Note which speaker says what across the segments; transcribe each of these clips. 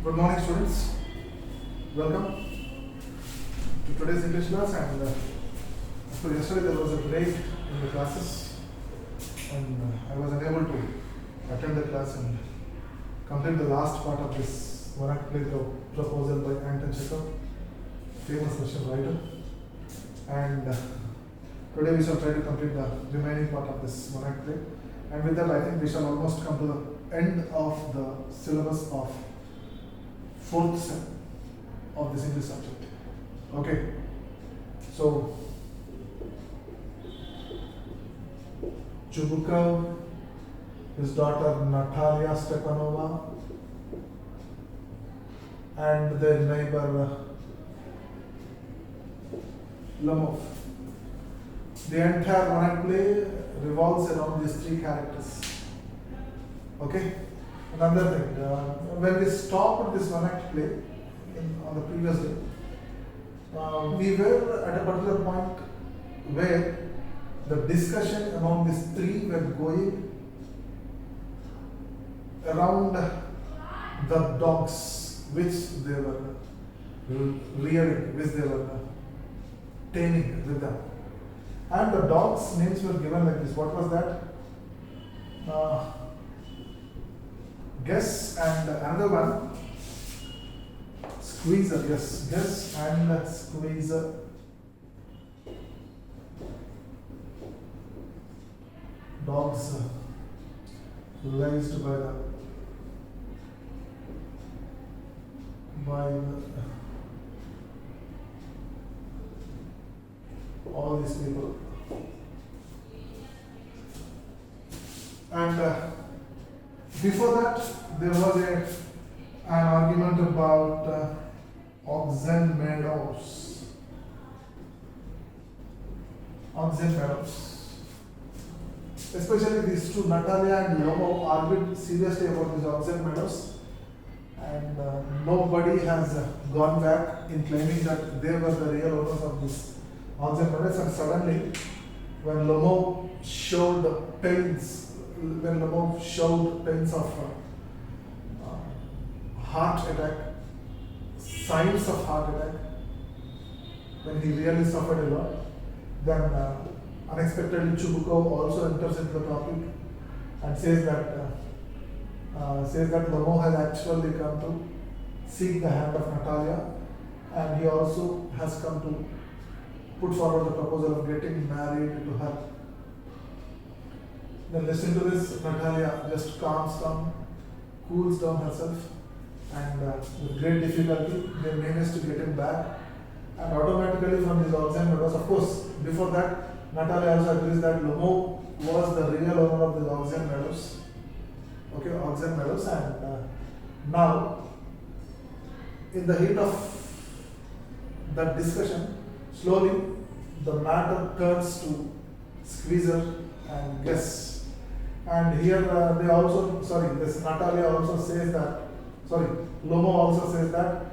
Speaker 1: Good morning, students. Welcome to today's English class. And so yesterday there was a break in the classes, and I was unable to attend the class and complete the last part of this vernacular proposal by Anton Chekhov, famous Russian writer. And today we shall try to complete the remaining part of this vernacular. And with that, I think we shall almost come to the end of the syllabus of fourth sem of this English subject. Okay, so Chubukov, his daughter Natalia Stepanova, and their neighbor Lomov. The entire vernacular revolves around these three characters. Okay. Another thing, when we stopped this vernacular on the previous day, we were at a particular point where the discussion among these three were going around the dogs which they were rearing, which they were taming with them. And the dogs' names were given like this. What was that? Guess and another one, Squeezer. Yes, Guess and Squeezer. Dogs raised by all these people. And before that, there was an argument about oxen meadows. Oxen meadows. Especially these two, Natalia and Lomo, argued seriously about these oxen meadows, and nobody has gone back in claiming that they were the real owners of these oxen meadows. And suddenly, when Lomo showed pains of heart attack, signs of heart attack, when he really suffered a lot, then unexpectedly Chubukov also enters into the topic and says that Lomo has actually come to seek the hand of Natalia, and he also has come to put forward the proposal of getting married to her. Then listening to this, Natalia just calms down, cools down herself, and with great difficulty they manage to get him back. And automatically from his oxen meadows, of course, before that, Natalia also agrees that Lomo was the real owner of the oxen meadows. Okay, oxen meadows. And now, in the heat of that discussion, slowly the matter turns to Squeezer and Guess. And here Natalia also says that, Lomo also says that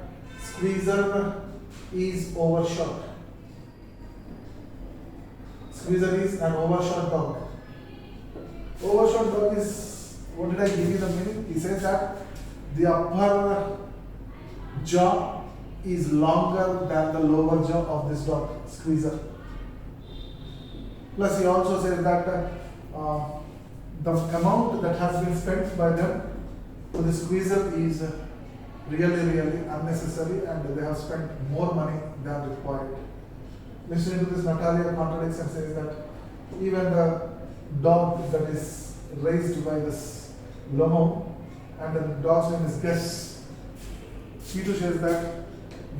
Speaker 1: Squeezer is overshot. Squeezer is an overshot dog. Overshot dog is, what did I give you the meaning? He says that the upper jaw is longer than the lower jaw of this dog, Squeezer. Plus he also says that the amount that has been spent by them to the Squeezer is really unnecessary, and they have spent more money than required. Listening to this, Natalia contradicts and says that even the dog that is raised by this Lomo, and the dog's name is Guess, she too says that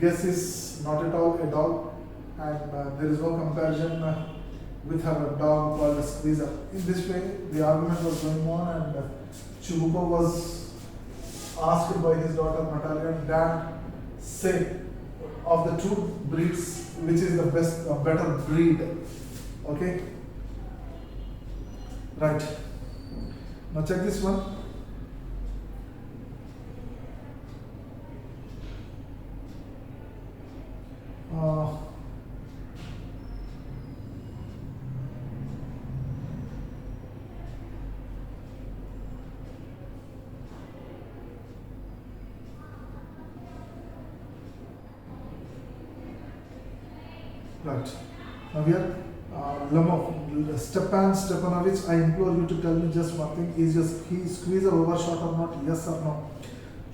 Speaker 1: Guess is not at all a dog, and there is no comparison with her dog called a Squeezer. In this way, the argument was going on, and Chubukov was asked by his daughter Natalia, "Dad, say of the two breeds, which is the better breed?" Okay? Right. Now check this one. Right. Now here, Lomo, Stepan Stepanovich, I implore you to tell me just one thing. Is he squeezer overshot or not? Yes or no?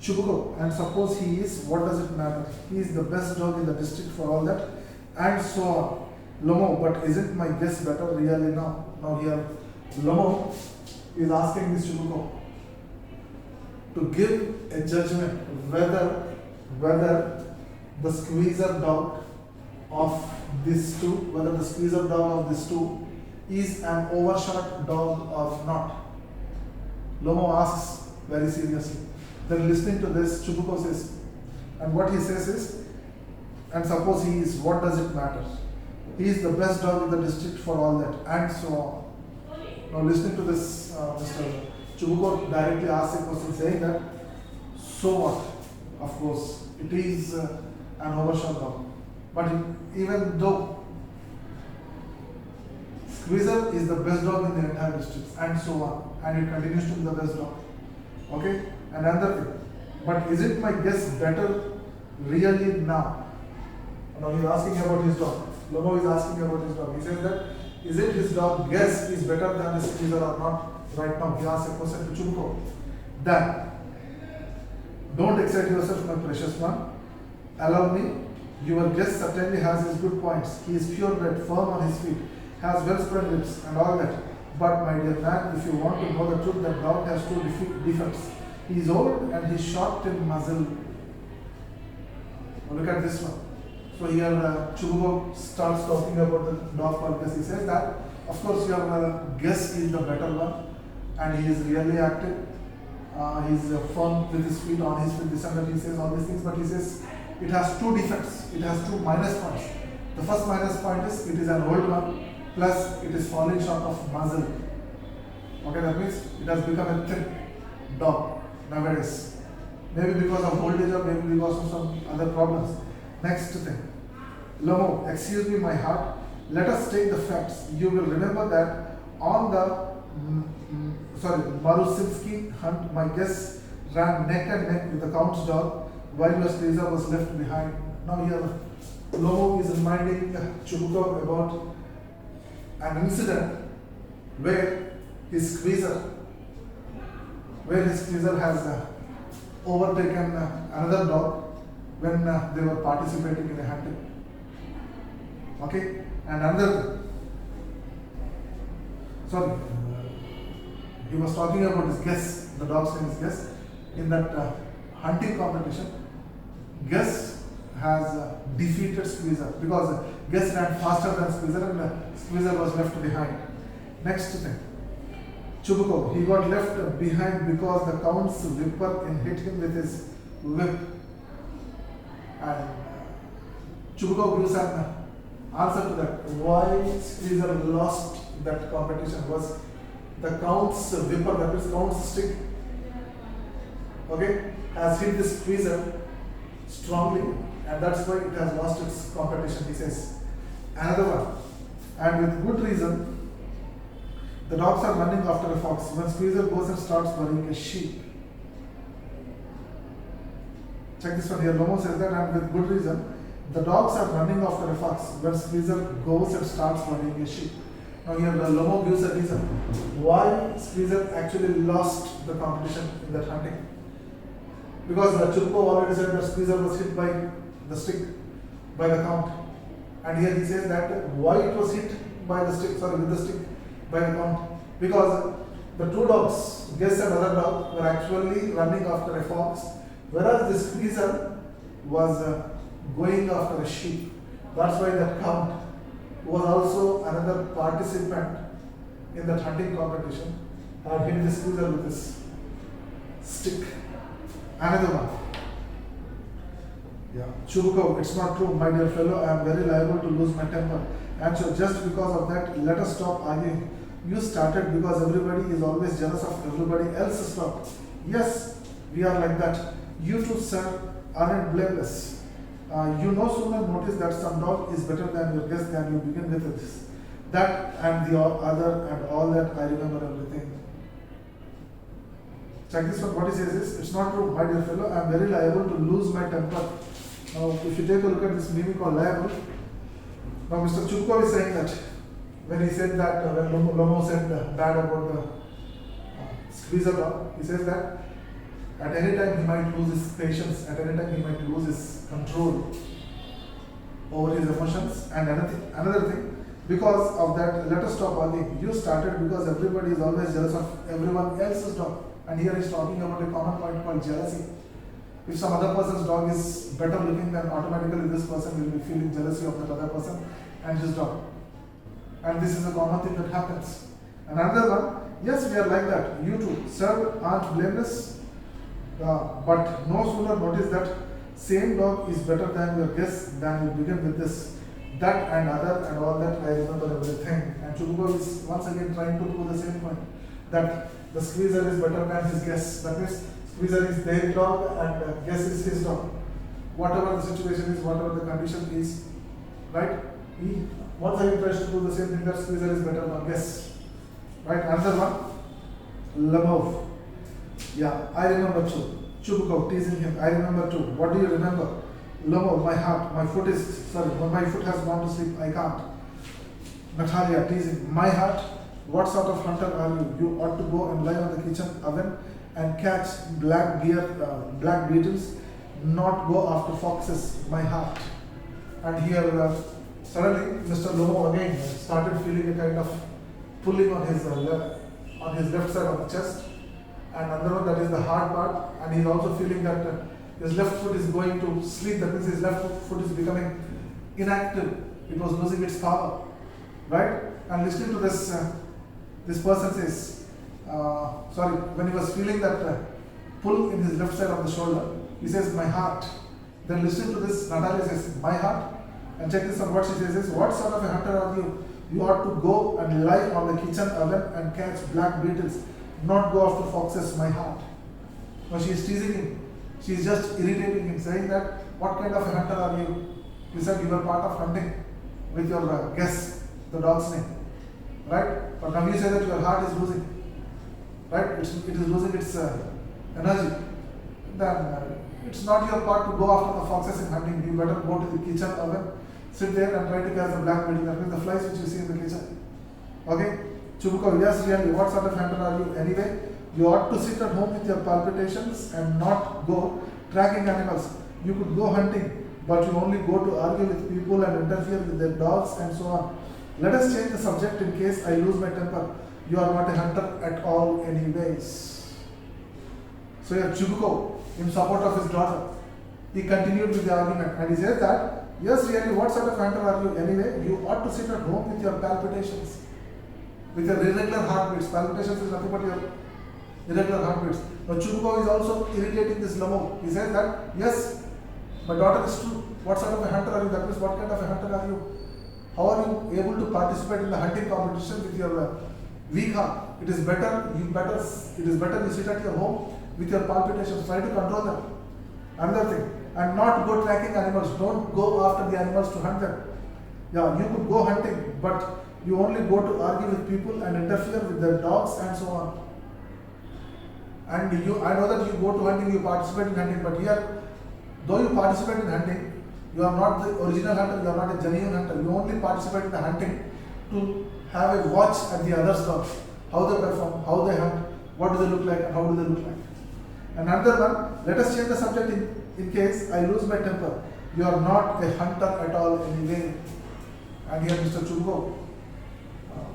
Speaker 1: Chubukov, and suppose he is, what does it matter? He is the best dog in the district for all that, and so on. Lomo, but isn't my guess better? Really now? Now here, Lomo is asking this Chubukov to give a judgment whether the squeezer dog of these two, whether the squeezer dog of these two is an overshot dog or not. Lomo asks very seriously. Then listening to this, Chubukov says, and what he says is, and suppose he is, what does it matter? He is the best dog in the district for all that, and so on. Now listening to this, Mr. Chubukov directly asks a question saying that, so what? Of course, it is an overshot dog. But even though Squeezer is the best dog in the entire district, and so on, and it continues to be the best dog. Okay? And another thing, but is it my guess better really now? Now he is asking about his dog. Lomo is asking about his dog. He says that, is it his dog guess is better than the Squeezer or not? Right now, he asks a question to Chubukov. Then, don't excite yourself, my precious one. Allow me. Your guess certainly has his good points. He is purebred, firm on his feet, has well-spread lips and all that. But my dear man, if you want to know the truth, that dog has two defects. He is old and he is short in muzzle. Now look at this one. So here Chubukov starts talking about the dog qualities. He says that, of course, your guess is the better one, and he is really active. He is firm with his feet, on his feet, this and that. He says all these things, but he says it has two defects. It has two minus points. The first minus point is it is an old one, plus it is falling short of muzzle. Okay, that means it has become a thin dog nowadays. Maybe because of old age or maybe because of some other problems. Next thing. Lomo, excuse me, my heart. Let us take the facts. You will remember that on the Marusinski hunt, my guest ran neck and neck with the Count's dog while your Squeezer was left behind. Now here, Lomo is reminding Chubukov about an incident where his Squeezer has overtaken another dog when they were participating in a hunting. Okay, and another, he was talking about his guess, the dog's name is Guess. In that hunting competition, Guess has defeated Squeezer because Guess ran faster than Squeezer and Squeezer was left behind. Next thing, Chubukov, he got left behind because the Count's whipper hit him with his whip. And Chubukov gives an answer to that. Why Squeezer lost that competition was the Count's whipper, that is Count's stick, okay, has hit the Squeezer strongly, and that's why it has lost its competition, he says. Another one, and with good reason, the dogs are running after a fox. When Squeezer goes and starts worrying a sheep. Check this one here. Lomo says that, and with good reason, the dogs are running after a fox when Squeezer goes and starts worrying a sheep. Now here the Lomo gives a reason why Squeezer actually lost the competition in that hunting. Because the Chubukov already said that Squeezer was hit by the stick, by the Count. And here he says that why it was hit by the stick, with the stick, by the Count. Because the two dogs, Guess and other dog, were actually running after a fox, whereas the Squeezer was going after a sheep. That's why that Count was also another participant in that hunting competition, had hit the Squeezer with his stick. Another one. Yeah. Chubukov, it's not true, my dear fellow. I am very liable to lose my temper. And so just because of that, let us stop arguing. You started because everybody is always jealous of everybody else's dog. Yes, we are like that. You too, sir, aren't blameless. You no sooner notice that some dog is better than your guest than you begin with this. That and the other and all that, I remember everything. Check this one, what he says is, it's not true, my dear fellow, I am very liable to lose my temper. Now, if you take a look at this meaning called liable, Now Mr. Chubukov is saying that when he said that, when Lomo said bad about the squeezer dog, he says that at any time he might lose his patience, at any time he might lose his control over his emotions. And another thing, because of that, let us stop arguing. You started because everybody is always jealous of everyone else's dog. And here he's talking about a common point called jealousy. If some other person's dog is better looking, then automatically this person will be feeling jealousy of that other person and his dog. And this is a common thing that happens. And another one, yes, we are like that. You too. Sir, aren't blameless. But no sooner notice that same dog is better than your guess than you begin with this, that and other and all that. I remember everything. And Chubukov is once again trying to prove the same point, that the squeezer is better than his guess. That means squeezer is their dog and guess is his dog. Whatever the situation is, whatever the condition is, right? He once again tries to prove the same thing, that squeezer is better than guess. Right? Another one, Lamov. Yeah, I remember too. Chubukov teasing him. I remember too. What do you remember? Lamov, my heart, my foot has gone to sleep. I can't. Natalia teasing. My heart, what sort of hunter are you? You ought to go and lie on the kitchen oven and catch black beetles, not go after foxes. My heart. And here suddenly Mr. Lomo again started feeling a kind of pulling on his left side of the chest, and another one, that is the hard part, and he's also feeling that his left foot is going to sleep. That means his left foot is becoming inactive. It was losing its power, right? And listening to this, this person says, when he was feeling that pull in his left side of the shoulder, he says, my heart. Then listening to this, Natalia says, my heart. And check this out, what she says is, what sort of a hunter are you? You ought to go and lie on the kitchen oven and catch black beetles, not go after foxes. My heart. Now she is teasing him. She is just irritating him, saying that, what kind of a hunter are you? You said you were part of hunting with your guess, the dog's name. Right? But now you say that your heart is losing. Right? It is losing its energy. Then it's not your part to go after the foxes in hunting. You better go to the kitchen oven, sit there and try to catch the black beetle. That means the flies which you see in the kitchen. Okay? Chubukov, yes, really, what sort of hunter are you? Anyway, you ought to sit at home with your palpitations and not go tracking animals. You could go hunting, but you only go to argue with people and interfere with their dogs and so on. Let us change the subject in case I lose my temper. You are not a hunter at all anyways. So here Chubukov, in support of his daughter, he continued with the argument, and he says that, yes, really, what sort of hunter are you? Anyway, you ought to sit at home with your palpitations, with your irregular heartbeats. Palpitations is nothing but your irregular heartbeats. But Chubukov is also irritating this Lamo. He says that, yes, my daughter is true. What sort of a hunter are you? That means, what kind of a hunter are you? How are you able to participate in the hunting competition with your weak heart? It is better you sit at your home with your palpitations. Try to control them. Another thing, and not go tracking animals. Don't go after the animals to hunt them. Yeah, you could go hunting, but you only go to argue with people and interfere with their dogs and so on. And I know that you go to hunting, you participate in hunting, but here, though you participate in hunting, you are not the original hunter, you are not a genuine hunter. You only participate in the hunting to have a watch at the other dogs, how they perform, how they hunt, what do they look like, and how do they look like. Another one, let us change the subject in case I lose my temper. You are not a hunter at all anyway. And here Mr. Chubukov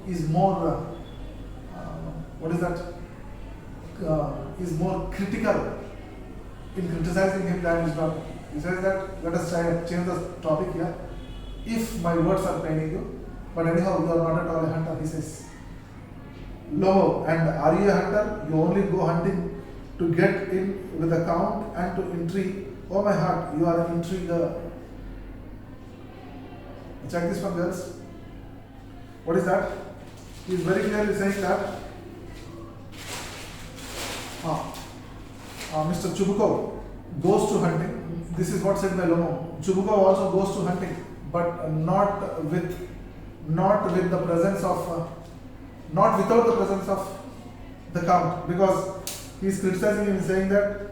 Speaker 1: is more, is more critical in criticizing him than his daughter. He says that, let us change the topic here. If my words are paining you, but anyhow, you are not at all a hunter, he says. Lomo, and are you a hunter? You only go hunting to get in with a count and to intrigue. Oh my heart, you are an intriguer. Check this one, girls. What is that? He is very clearly saying that Mr. Chubukov goes to hunting. This is what said by Lomo. Chubukov also goes to hunting, but not without the presence of the count, because he is criticizing him, saying that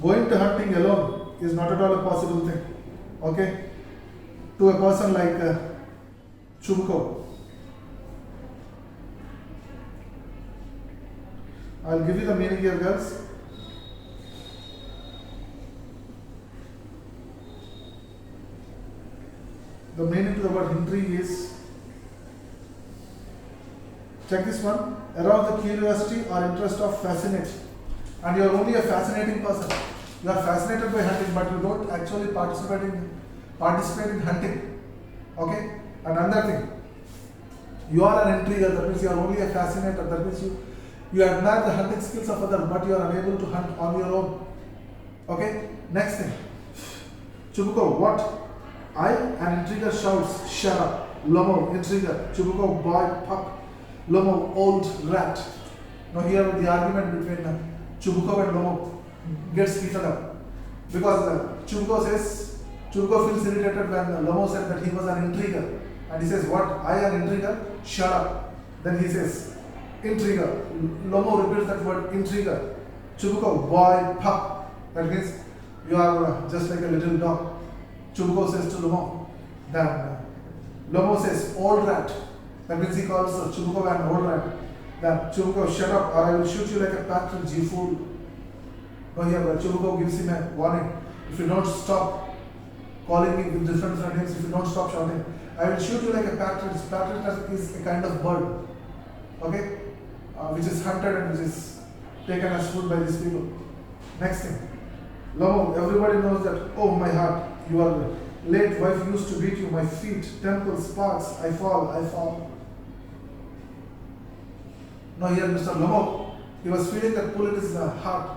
Speaker 1: going to hunting alone is not at all a possible thing. Okay? to a person like Chubko. I'll give you the meaning here, girls. The meaning to the word intrigue is, check this one, arouse the curiosity or interest of fascinate. And you are only a fascinating person. You are fascinated by hunting, but you don't actually participate in hunting. Okay? And another thing, you are an intriguer, that means you are only a fascinator, that means you admire the hunting skills of others, but you are unable to hunt on your own. Okay? Next thing, Chubko, what? I, an intriguer, shouts, shut up. Lomo, intriguer. Chubko, boy, pup. Lomo, old rat. Now here the argument between Chubko and Lomo gets heated up. Because Chubko feels irritated when Lomo said that he was an intriguer. And he says, what? I, an intriguer? Shut up. Then he says, intriguer. Lomo repeats that word, intriguer. Chubko, boy, pup. That means you are just like a little dog. Chubko says to Lomo. Then Lomo says, old rat. That means he calls Chubko an old rat. Then Chubko, shut up or I will shoot you like a partridge, you fool. No, here Chubko gives him a warning. If you don't stop calling me with different names, if you don't stop shouting, I will shoot you like a partridge. Partridge is a kind of bird, okay, which is hunted and which is taken as food by these people. Next thing, Lomo, everybody knows that, oh my heart, your late wife used to beat you, my feet, temples, sparks, I fall. Now here Mr. Lomo, he was feeling that pull in his heart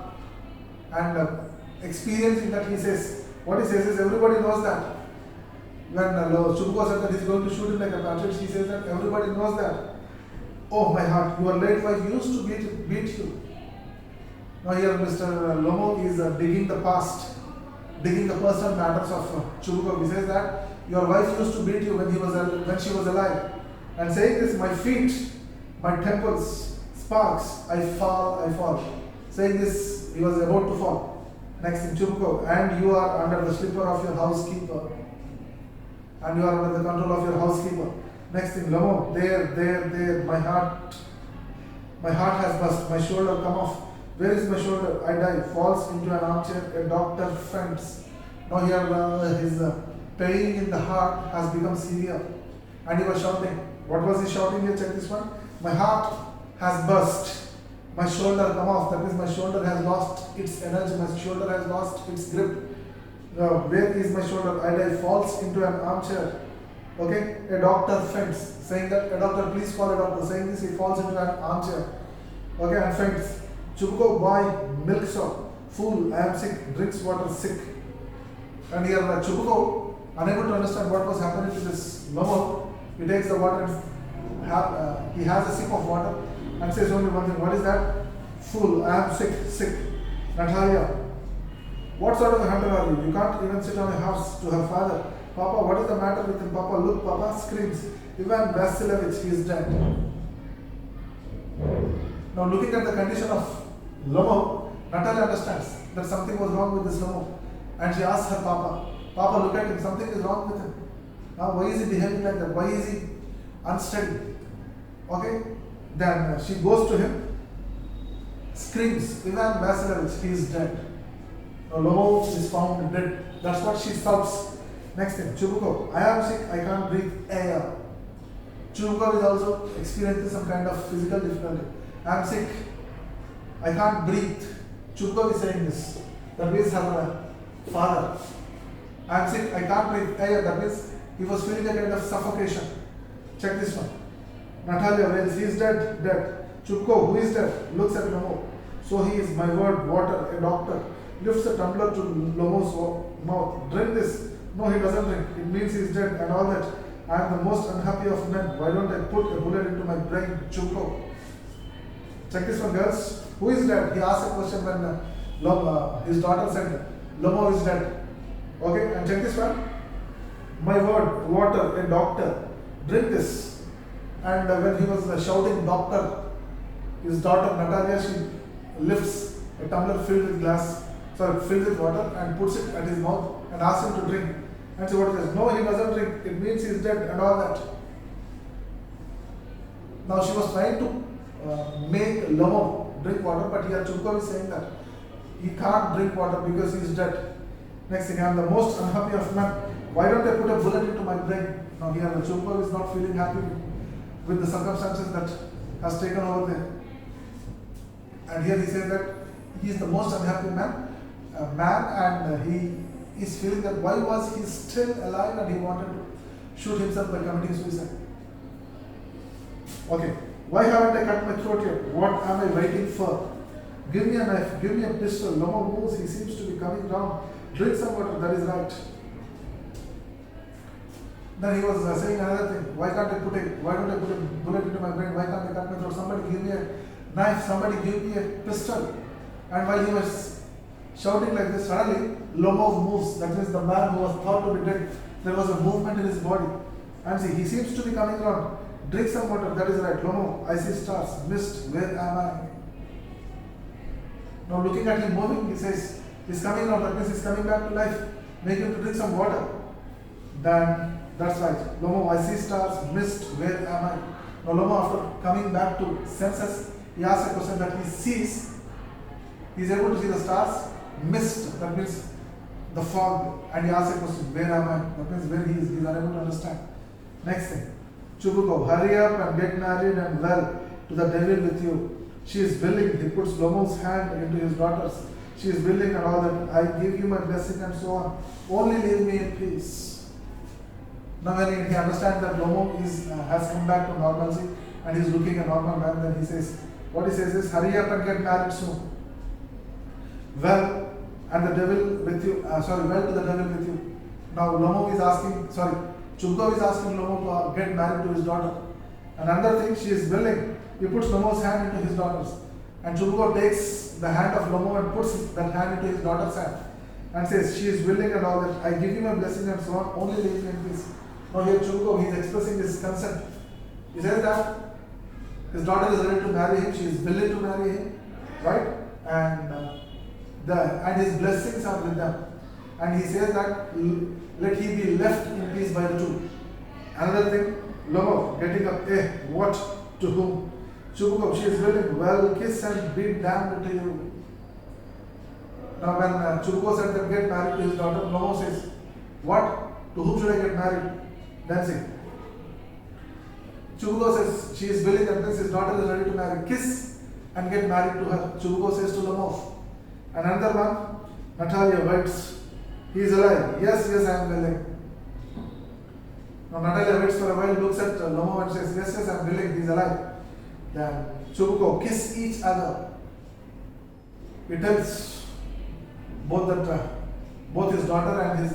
Speaker 1: and experiencing that he says, what he says is everybody knows that. When Chubko said that he's going to shoot him like a partridge, he says that everybody knows that. Oh my heart, your late wife used to beat you. Now here Mr. Lomo is digging the past, digging the personal matters of Chubko. He says that your wife used to beat you when she was alive. And saying this, my feet, my temples, sparks, I fall. Saying this, he was about to fall. Next thing, Chubko, and you are under the slipper of your housekeeper. And you are under the control of your housekeeper. Next thing, Lomo, there, my heart has burst, my shoulder come off. Where is my shoulder? I die, falls into an armchair, a doctor faints. Now here his pain in the heart has become severe. And he was shouting. What was he shouting here? Check this one. My heart has burst. My shoulder come off. That means my shoulder has lost its energy. My shoulder has lost its grip. Where is my shoulder? I die, falls into an armchair. Okay, a doctor faints, saying that a doctor, please call a doctor. Saying this, he falls into an armchair. Okay, and faints. Chubko, boy, milk shop. Fool, I am sick. Drinks water, sick. And here Chubko, unable to understand what was happening to this Lomo, he takes the water and he has a sip of water and says only one thing. What is that? Fool, I am sick. Natalia, what sort of a hunter are you? You can't even sit on a horse to her father. Papa, what is the matter with him? Papa, look, Papa screams. Ivan Vasilevich, he is dead. Now looking at the condition of Lomo, Natalia understands that something was wrong with this Lomo. And she asks her Papa, Papa, look at him, something is wrong with him. Now why is he behaving like that? Why is he unsteady? Okay? Then she goes to him, screams, Ivan Vasilevich, he is dead. Now Lomo is found dead. That's what she shouts. Next thing, Chubko, I am sick, I can't breathe air. Chubko is also experiencing some kind of physical difficulty. I am sick, I can't breathe. Chubko is saying this. That means her father. I am sick, I can't breathe air. That means he was feeling a kind of suffocation. Check this one. Natalia wails, he is dead. Chubko, who is dead? Looks at Lomo. So he is, my word, water, a doctor. Lifts a tumbler to Lomo's mouth. Drink this. No, he doesn't drink. It means he is dead and all that. I am the most unhappy of men. Why don't I put a bullet into my brain? Chubko. Check this one, girls. Who is dead? He asked a question when his daughter said, Lomo is dead. Okay, and check this one. My word, water, a doctor. Drink this. And when he was shouting doctor, his daughter Natalia, she lifts a tumbler filled with water and puts it at his mouth and asks him to drink. And so what it is? No, he doesn't drink. It means he's dead and all that. Now she was trying to make Lomo drink water, but here Chubukov is saying that he can't drink water because he's dead. Next thing, I am the most unhappy of men. Why don't I put a bullet into my brain? Now here the Chubukov is not feeling happy with the circumstances that has taken over there. And here he says that he is the most unhappy man, and he is feeling that why was he still alive and he wanted to shoot himself by committing suicide. Okay, why haven't I cut my throat yet? What am I waiting for? Give me a knife, give me a pistol. Lomo moves, he seems to be coming down. Drink some water, that is right. Then he was saying another thing. Why don't I put a bullet into my brain? Why can't I cut my throat? Somebody give me a knife, somebody give me a pistol. And while he was shouting like this, suddenly Lomov moves. That means the man who was thought to be dead, there was a movement in his body. And see, he seems to be coming around. Drink some water, that is right. Lomo, I see stars. Mist, where am I? Now looking at him moving, he says, he's coming around. That means he's coming back to life. Make him to drink some water. Then that's right. Lomo, I see stars. Mist, where am I? Now Lomo, after coming back to senses, he asks a question that he sees. He's able to see the stars. Mist, that means the fog. And he asks a question, where am I? That means where he is. He's unable to understand. Next thing. Chubukov, hurry up and get married and well to the devil with you. She is willing. He puts Lomo's hand into his daughter's. She is willing and all that. I give you my blessing and so on. Only leave me in peace. Now when he understands that Lomo has come back to normalcy and he is looking a normal man, then he says, what he says is, hurry up and get married soon. Well, and the devil with you, well to the devil with you. Now Lomo is asking, Chubukov is asking Lomo to get married to his daughter. Another thing, she is willing. He puts Lomo's hand into his daughter's. And Chubukov takes the hand of Lomo and puts that hand into his daughter's hand. And says, she is willing and all that. I give you my blessing and so on. Only leave me in peace. Now here Chubukov, he is expressing his consent. He says that his daughter is ready to marry him. She is willing to marry him. Right? And his blessings are with them. And he says that let he be left in peace by the two. Another thing, Lomo getting up, what to whom? Chubukov, she is willing, well, kiss and be damned to you. Now when Chubukov said that get married to his daughter, Lomo says, what? To whom should I get married? Dancing. Chubukov says she is willing, that means his daughter is ready to marry. Kiss and get married to her. Chubukov says to Lomo. Another one, Natalia waits. He is alive. Yes, I am willing. Now Natalia waits for a while, looks at Lomo and says, yes, I am willing, he is alive. Then Chubukov kiss each other. He tells both his daughter and his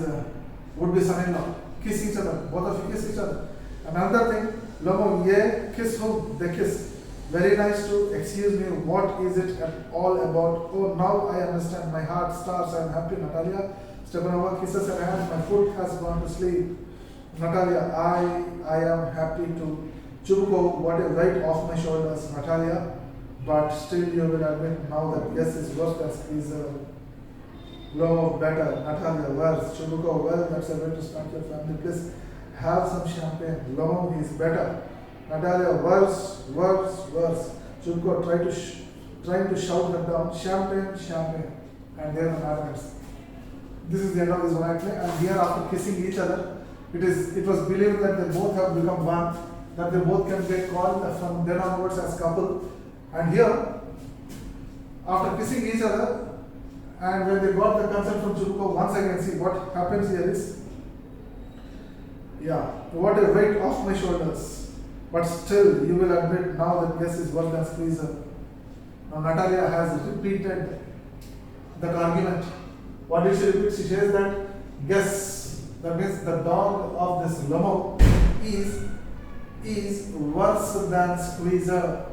Speaker 1: would-be son-in-law, kiss each other. Both of you kiss each other. Another thing, Lomo, kiss whom? They kiss. Very nice to excuse me. What is it at all about? Oh, now I understand. My heart starts. I am happy. Natalia Stepanova kisses her hand. My foot has gone to sleep. Natalia, I am happy to. Chubukov, what a weight off my shoulders, Natalia. But still you will admit now that yes is worse than squeezer. Low better. Natalia, worse. Chubukov, well, that's a way to start your family. Please have some champagne. Low, he is better. Natalia, worse. Chubukov trying to shout them down. Champagne. And there the matter ends. This is the end of this one play. And here, after kissing each other, it was believed that they both have become one, that they both can get called from then onwards as couple. And here, after kissing each other, and when they got the consent from Chubukov, once again, see what happens here is, what a weight off my shoulders. But still, you will admit now that yes is worse than squeezer. Now Natalia has repeated that argument. What did she repeat? She says that guess, that means the dog of this Lomo is worse than squeezer.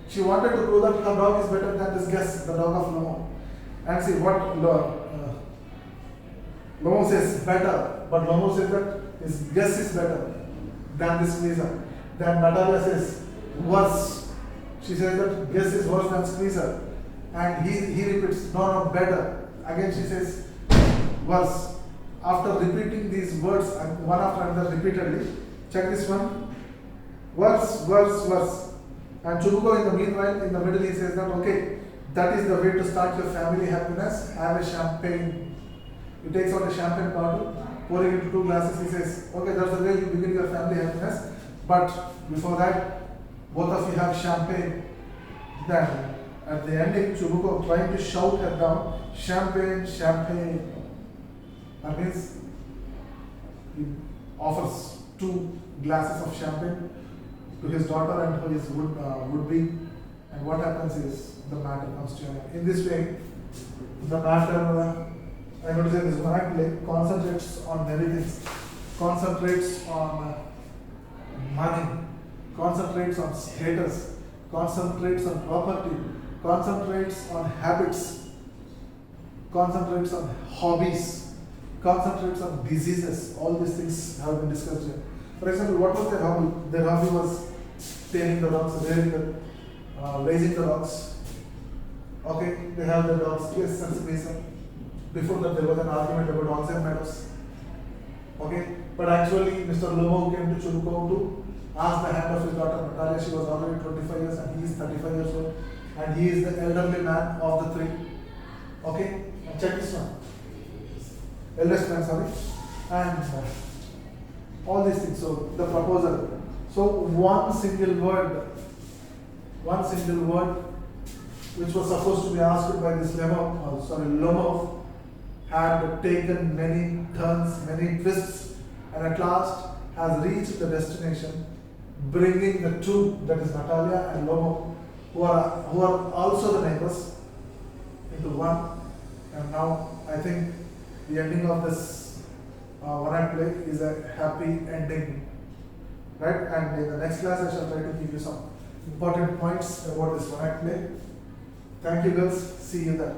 Speaker 1: She wanted to prove that her dog is better than this guess, the dog of Lomo. And see what Lomo says better, but Lomo says that his guess is better than this squeezer. Then Natalia says worse. She says that guess is worse than squeezer. And he repeats, no, better. Again she says worse. after repeating these words and one after another repeatedly, check this one. Verse, verse, verse. And Chubuko in the meanwhile, in the middle, he says that, okay, that is the way to start your family happiness. Have a champagne. He takes out a champagne bottle, pouring into 2 glasses. He says, okay, that's the way you begin your family happiness. But before that, both of you have champagne. Then, at the ending, Chubuko trying to shout her down, champagne, champagne. That means he offers 2 glasses of champagne to his daughter and his would-be. And what happens is the matter comes to an end. In this way, the matter, I'm going to say this one play, concentrates on many things. Concentrates on money, concentrates on status, concentrates on property, concentrates on habits, concentrates on hobbies, concentrates on diseases. All these things have been discussed here. For example, what was their hobby? Their hobby was taming the dogs, raising the dogs. Okay, they have the dogs, yes, that's the reason. Before that, there was an argument about dogs and meadows. Okay, but actually, Mr. Lomo came to Chubuko to ask the hand of his daughter Natalia. She was already 25 years and he is 35 years old. And he is the elderly man of the 3. Okay, and check this one. Eldest man, sorry. And all these things. So, the proposal. So, one single word, which was supposed to be asked by this Lomo, had taken many turns, many twists, and at last has reached the destination, bringing the 2, that is Natalia and Lomo, who are also the neighbors, into one. And now I think the ending of this one-act play is a happy ending, right? And in the next class, I shall try to give you some important points about this one-act play. Thank you, girls. See you there.